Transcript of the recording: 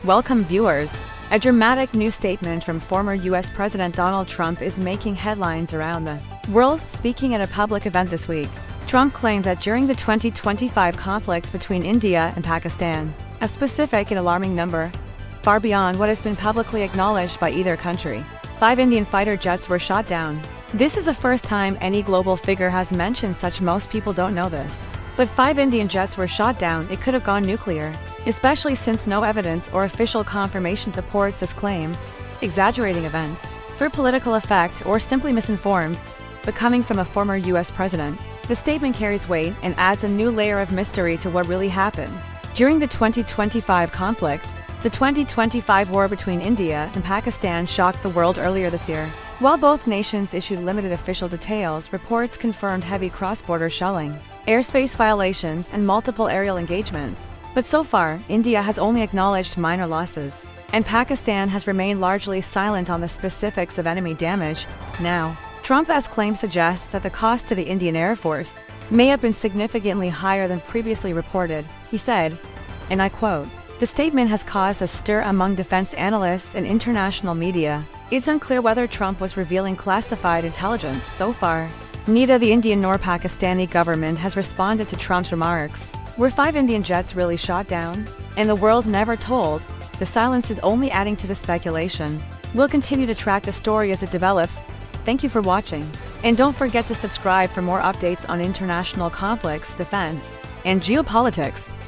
Welcome viewers. A dramatic new statement from former U.S. President Donald Trump is making headlines around the world. Speaking at a public event this week, Trump claimed that during the 2025 conflict between India and Pakistan, a specific and alarming number, far beyond what has been publicly acknowledged by either country, 5 Indian fighter jets were shot down. This is the first time any global figure has mentioned such. Most people don't know this, but 5 Indian jets were shot down. It could have gone nuclear, especially since no evidence or official confirmation supports this claim, exaggerating events for political effect or simply misinformed. But coming from a former U.S. president, the statement carries weight and adds a new layer of mystery to what really happened during the 2025 conflict. The 2025 war between India and Pakistan shocked the world earlier this year. While both nations issued limited official details, reports confirmed heavy cross-border shelling, airspace violations, and multiple aerial engagements. But so far, India has only acknowledged minor losses, and Pakistan has remained largely silent on the specifics of enemy damage. Now, Trump's claim suggests that the cost to the Indian Air Force may have been significantly higher than previously reported. He said, and I quote, "The statement has caused a stir among defense analysts and international media. It's unclear whether Trump was revealing classified intelligence. So far, neither the Indian nor Pakistani government has responded to Trump's remarks. Were 5 Indian jets really shot down? And the world never told? The silence is only adding to the speculation. We'll continue to track the story as it develops." Thank you for watching. And don't forget to subscribe for more updates on international conflicts, defense, and geopolitics.